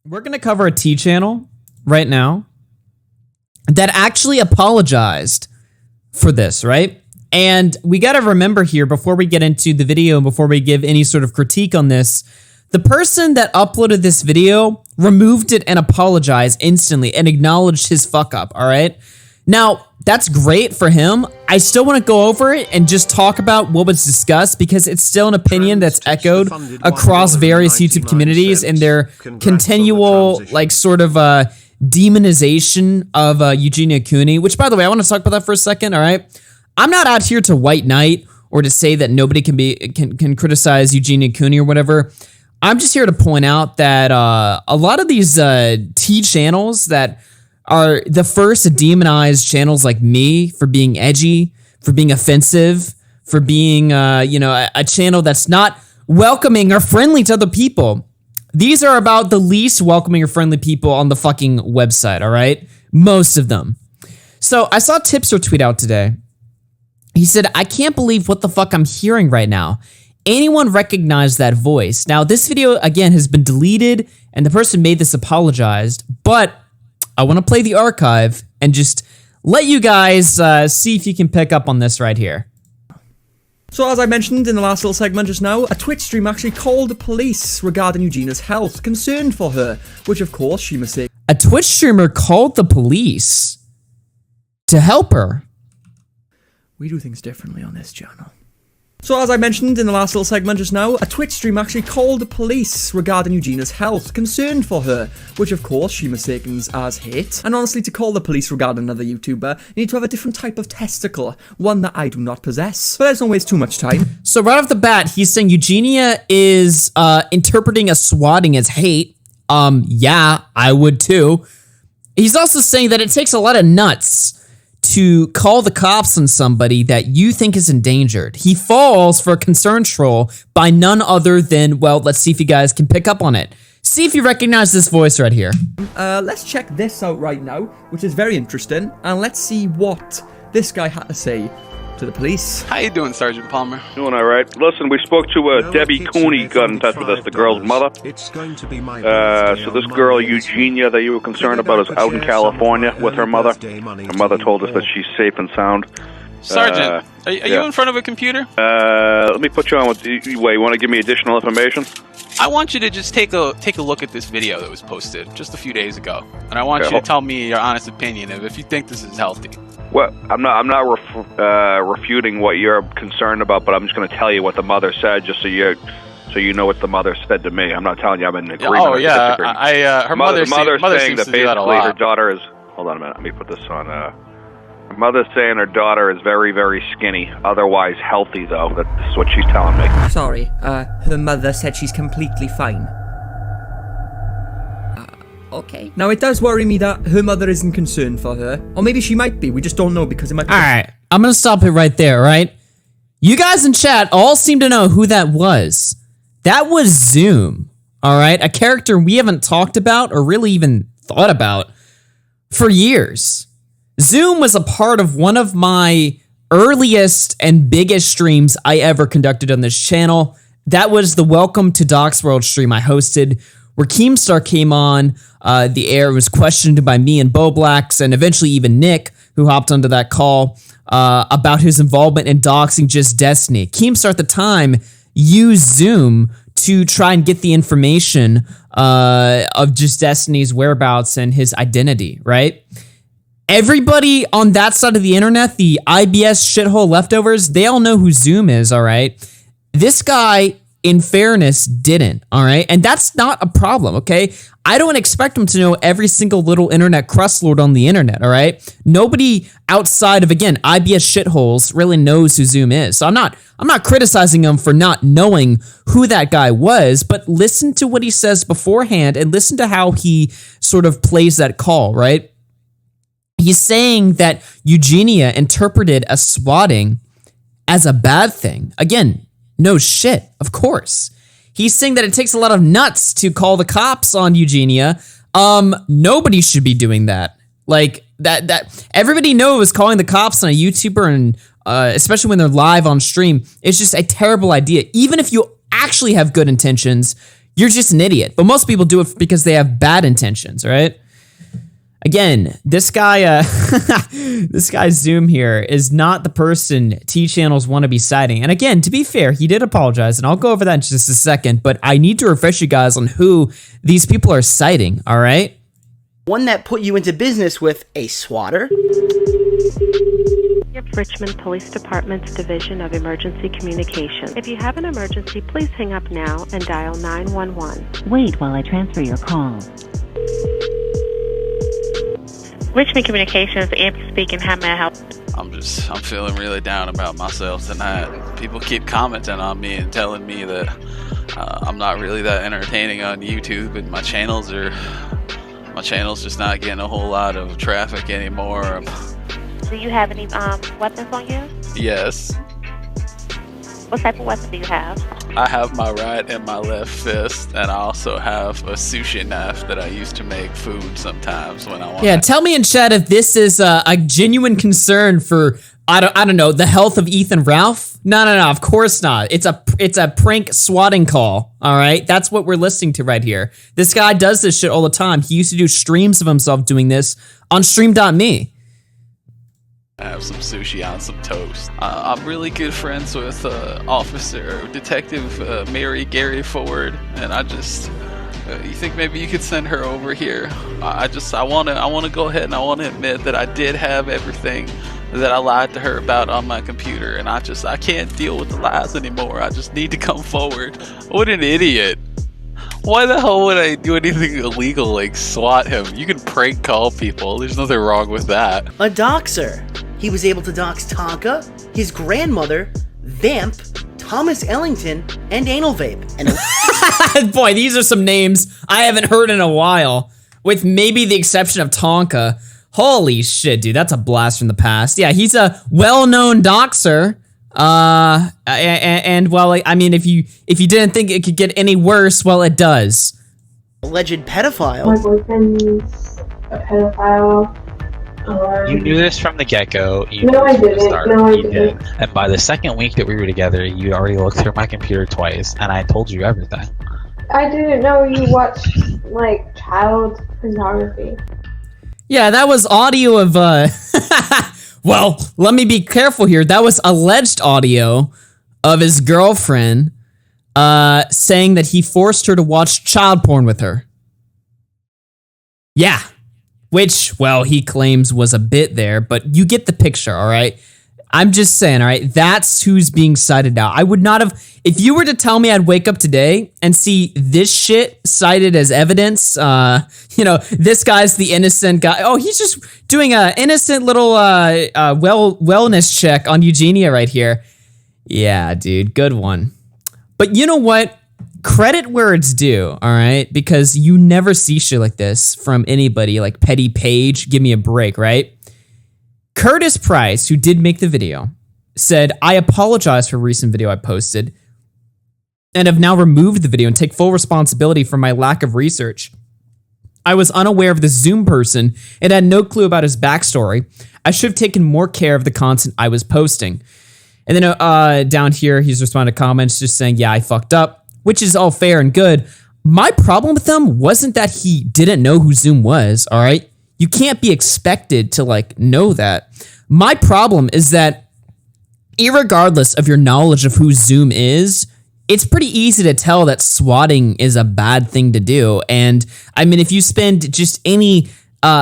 We're going to cover a T channel right now that actually apologized for this, right? And we got to remember here before we get into the video and before we give any sort of critique on this, the person that uploaded this video removed it and apologized instantly and acknowledged his fuck up, all right? Now, that's great for him. I still want to go over it and just talk about what was discussed because it's still an opinion that's echoed across various YouTube communities and their continual, like, sort of demonization of Eugenia Cooney, which, by the way, I want to talk about that for a second, all right? I'm not out here to white knight or to say that nobody can criticize Eugenia Cooney or whatever. I'm just here to point out that a lot of these T channels that are the first to demonize channels like me for being edgy, for being offensive, for being, a channel that's not welcoming or friendly to other people. These are about the least welcoming or friendly people on the fucking website, all right? Most of them. So I saw Tipster tweet out today. He said, I can't believe what the fuck I'm hearing right now. Anyone recognize that voice? Now, this video, again, has been deleted, and the person made this apologized, but I want to play the archive and just let you guys see if you can pick up on this right here. So as I mentioned in the last little segment just now, a Twitch stream actually called the police regarding Eugenia's health, concerned for her, which of course she mistaken. A Twitch streamer called the police to help her. We do things differently on this channel. So as I mentioned in the last little segment just now, a Twitch stream actually called the police regarding Eugenia's health, concerned for her, which of course she mistakens as hate. And honestly, to call the police regarding another YouTuber, you need to have a different type of testicle, one that I do not possess. But let's not waste too much time. So right off the bat, he's saying Eugenia is interpreting a swatting as hate. Yeah, I would too. He's also saying that it takes a lot of nuts to call the cops on somebody that you think is endangered. He falls for a concern troll by none other than, well, let's see if you guys can pick up on it. See if you recognize this voice right here. Let's check this out right now, which is very interesting, and let's see what this guy had to say to the police. How you doing, Sergeant Palmer? Doing all right. Listen, we spoke to Debbie Cooney, got in touch with us, the girl's mother. So this girl, Eugenia, that you were concerned about, is out in California with her mother. Her mother told us that she's safe and sound. Sergeant, are you in front of a computer? Let me put you on with... Wait, you want to give me additional information? I want you to just take a look at this video that was posted just a few days ago, and I want you to tell me your honest opinion of if you think this is healthy. Well, I'm not refuting what you're concerned about, but I'm just going to tell you what the mother said, just so you know what the mother said to me. I'm not telling you I'm in agreement. Oh yeah, her mother saying seems that to do that a basically lot. her daughter is. Hold on a minute. Let me put this on. Her mother's saying her daughter is very, very skinny, otherwise healthy, though. That's what she's telling me. Sorry, her mother said she's completely fine. Okay. Now, it does worry me that her mother isn't concerned for her. Or maybe she might be. We just don't know because it might be... Alright, I'm gonna stop it right there, right? You guys in chat all seem to know who that was. That was Zoom, alright? A character we haven't talked about or really even thought about for years. Zoom was a part of one of my earliest and biggest streams I ever conducted on this channel. That was the Welcome to Doc's World stream I hosted, where Keemstar came on the air, was questioned by me and Boblax, and eventually even Nick, who hopped onto that call, about his involvement in doxing Just Destiny. Keemstar at the time used Zoom to try and get the information of Just Destiny's whereabouts and his identity, right? Everybody on that side of the internet, the IBS shithole leftovers, they all know who Zoom is, all right? This guy, in fairness, didn't, all right? And that's not a problem, okay? I don't expect him to know every single little internet crustlord on the internet, all right? Nobody outside of, again, IBS shitholes really knows who Zoom is. So I'm not criticizing him for not knowing who that guy was, but listen to what he says beforehand and listen to how he sort of plays that call, right? He's saying that Eugenia interpreted a swatting as a bad thing. Again, no shit, of course. He's saying that it takes a lot of nuts to call the cops on Eugenia. Nobody should be doing that. Like, that everybody knows calling the cops on a YouTuber, and especially when they're live on stream, it's just a terrible idea. Even if you actually have good intentions, you're just an idiot. But most people do it because they have bad intentions, right? Again, this guy, this guy Zoom here is not the person T-channels want to be citing. And again, to be fair, he did apologize, and I'll go over that in just a second, but I need to refresh you guys on who these people are citing, all right? One that put you into business with a swatter. Richmond Police Department's Division of Emergency Communication. If you have an emergency, please hang up now and dial 911. Wait while I transfer your call. Richmond Communications, Amp speaking. How may I help? I'm feeling really down about myself tonight. People keep commenting on me and telling me that I'm not really that entertaining on YouTube, and my channel's just not getting a whole lot of traffic anymore. Do you have any weapons on you? Yes. What type of weapon do you have? I have my right and my left fist, and I also have a sushi knife that I use to make food sometimes when I want. Yeah, tell me in chat if this is a genuine concern for I don't know, the health of Ethan Ralph. No, of course not. It's a prank swatting call. All right, that's what we're listening to right here. This guy does this shit all the time. He used to do streams of himself doing this on stream.me. I have some sushi on some toast. I'm really good friends with Detective Mary Gary Ford, and I just, you think maybe you could send her over here? I want to go ahead and I want to admit that I did have everything that I lied to her about on my computer, and I can't deal with the lies anymore. I just need to come forward. What an idiot. Why the hell would I do anything illegal like swat him? You can prank call people. There's nothing wrong with that. A doxer. He was able to dox Tonka, his grandmother, Vamp, Thomas Ellington, and Anal Vape. And boy, these are some names I haven't heard in a while, with maybe the exception of Tonka. Holy shit, dude, that's a blast from the past. Yeah, he's a well-known doxer. And well, I mean, if you didn't think it could get any worse, well, it does. Alleged pedophile. My boyfriend's a pedophile. You knew this from the get-go. No, I didn't. And by the second week that we were together, you already looked through my computer twice, and I told you everything. I didn't know you watched, like, child pornography. Yeah, that was audio of, well, let me be careful here. That was alleged audio of his girlfriend saying that he forced her to watch child porn with her. Yeah. Which, well, he claims was a bit there, but you get the picture, all right? I'm just saying, all right? That's who's being cited now. I would not have... If you were to tell me I'd wake up today and see this shit cited as evidence, this guy's the innocent guy. Oh, he's just doing an innocent little wellness check on Eugenia right here. Yeah, dude, good one. But you know what? Credit where it's due, all right? Because you never see shit like this from anybody like Petty Page. Give me a break, right? Curtis Price, who did make the video, said, I apologize for a recent video I posted and have now removed the video and take full responsibility for my lack of research. I was unaware of this Zoom person and had no clue about his backstory. I should have taken more care of the content I was posting. And then down here, he's responded to comments just saying, yeah, I fucked up, which is all fair and good. My problem with him wasn't that he didn't know who Zoom was, all right? You can't be expected to, like, know that. My problem is that irregardless of your knowledge of who Zoom is, it's pretty easy to tell that swatting is a bad thing to do. And, I mean, if you spend just any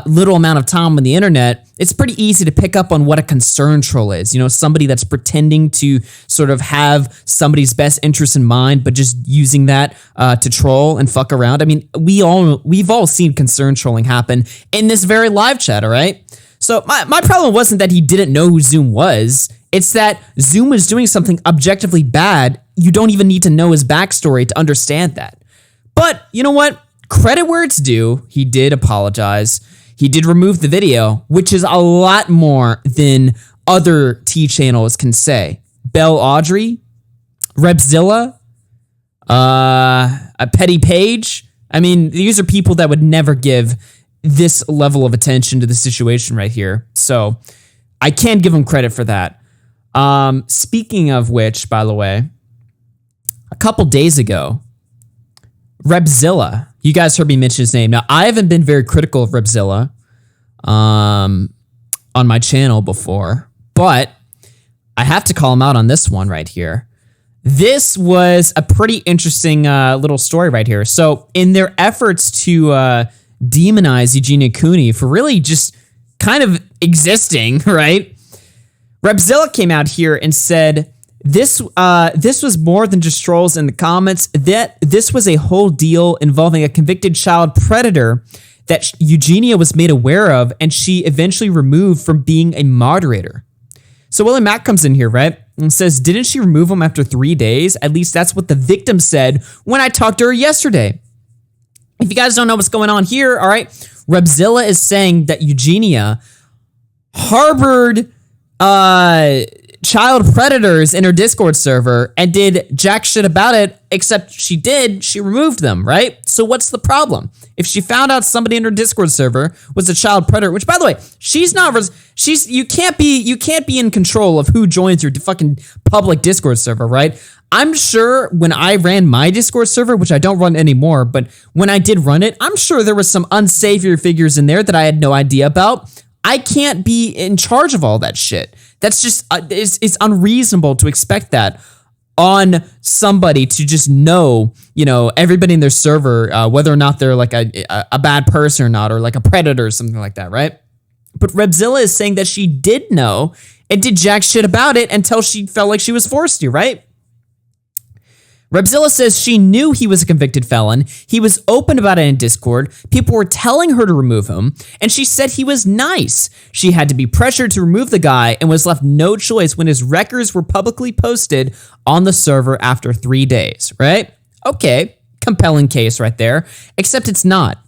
little amount of time on the internet, it's pretty easy to pick up on what a concern troll is. You know, somebody that's pretending to sort of have somebody's best interest in mind, but just using that to troll and fuck around. I mean, we've all seen concern trolling happen in this very live chat, all right? So my problem wasn't that he didn't know who Zoom was. It's that Zoom was doing something objectively bad. You don't even need to know his backstory to understand that. But you know what? Credit where it's due. He did apologize. He did remove the video, which is a lot more than other T channels can say. Belle Audrey, Repzilla, a Petty Page. I mean, these are people that would never give this level of attention to the situation right here. So I can give him credit for that. Speaking of which, by the way, a couple days ago, Repzilla. You guys heard me mention his name. Now, I haven't been very critical of Repzilla on my channel before, but I have to call him out on this one right here. This was a pretty interesting little story right here. So in their efforts to demonize Eugenia Cooney for really just kind of existing, right? Repzilla came out here and said, this was more than just trolls in the comments. That this was a whole deal involving a convicted child predator that Eugenia was made aware of, and she eventually removed from being a moderator. So Willie Mack comes in here, right, and says, didn't she remove him after 3 days? At least that's what the victim said when I talked to her yesterday. If you guys don't know what's going on here, all right, Repzilla is saying that Eugenia harbored child predators in her Discord server and did jack shit about it, except she removed them, right? So what's the problem? If she found out somebody in her Discord server was a child predator, which by the way, you can't be in control of who joins your fucking public Discord server, right? I'm sure when I ran my Discord server, which I don't run anymore, but when I did run it, I'm sure there was some unsavory figures in there that I had no idea about. I can't be in charge of all that shit. That's just, it's unreasonable to expect that on somebody to just know, everybody in their server, whether or not they're like a bad person or not, or like a predator or something like that, right? But Repzilla is saying that she did know and did jack shit about it until she felt like she was forced to, right? Repzilla says she knew he was a convicted felon. He was open about it in Discord. People were telling her to remove him, and she said he was nice. She had to be pressured to remove the guy and was left no choice when his records were publicly posted on the server after 3 days, right? Okay, compelling case right there, except it's not.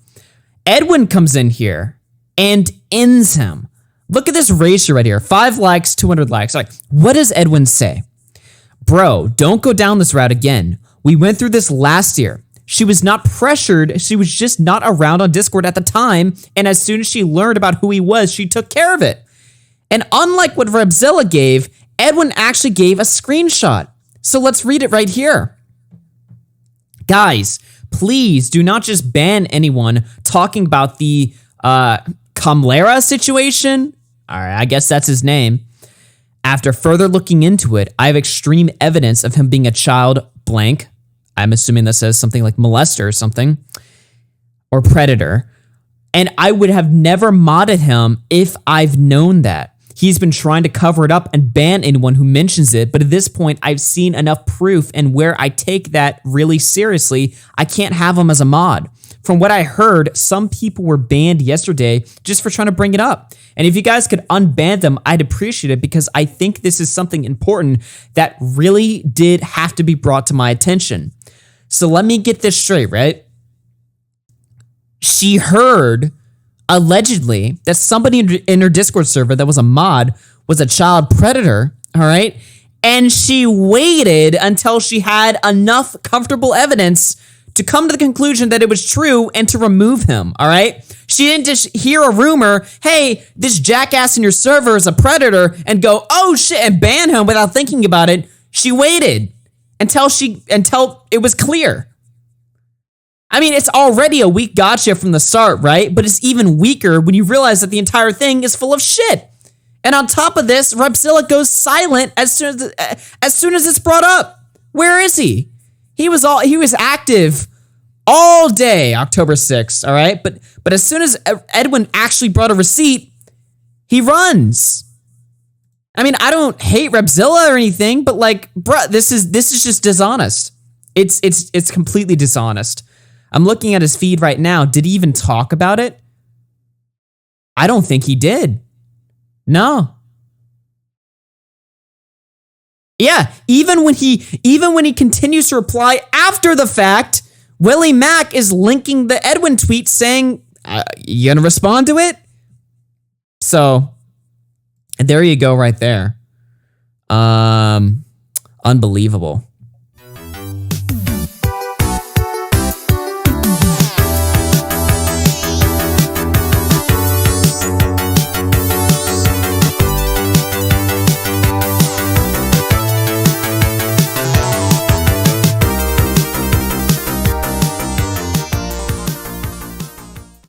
Edwin comes in here and ends him. Look at this ratio right here, 5 likes, 200 likes. Like, what does Edwin say? Bro, don't go down this route again. We went through this last year. She was not pressured. She was just not around on Discord at the time. And as soon as she learned about who he was, she took care of it. And unlike what Repzilla gave, Edwin actually gave a screenshot. So let's read it right here. Guys, please do not just ban anyone talking about the Kamlera situation. All right, I guess that's his name. After further looking into it, I have extreme evidence of him being a child blank. I'm assuming that says something like molester or something, or predator. And I would have never modded him if I've known that. He's been trying to cover it up and ban anyone who mentions it, but at this point, I've seen enough proof, and where I take that really seriously, I can't have him as a mod. From what I heard, some people were banned yesterday just for trying to bring it up. And if you guys could unban them, I'd appreciate it, because I think this is something important that really did have to be brought to my attention. So let me get this straight, right? She heard, allegedly, that somebody in her Discord server that was a mod was a child predator, all right? And she waited until she had enough comfortable evidence to come to the conclusion that it was true and to remove him, all right? She didn't just hear a rumor, hey, this jackass in your server is a predator, and go, oh shit, and ban him without thinking about it. She waited until it was clear. I mean, it's already a weak gotcha from the start, right? But it's even weaker when you realize that the entire thing is full of shit. And on top of this, Repzilla goes silent as soon as it's brought up. Where is he? He was active all day October 6th, all right? But as soon as Edwin actually brought a receipt, he runs. I mean, I don't hate Repzilla or anything, but like, bruh, this is just dishonest. It's completely dishonest. I'm looking at his feed right now. Did he even talk about it? I don't think he did. No. Yeah, even when he continues to reply after the fact, Willie Mack is linking the Edwin tweet saying, you gonna respond to it? So, there you go right there. Unbelievable.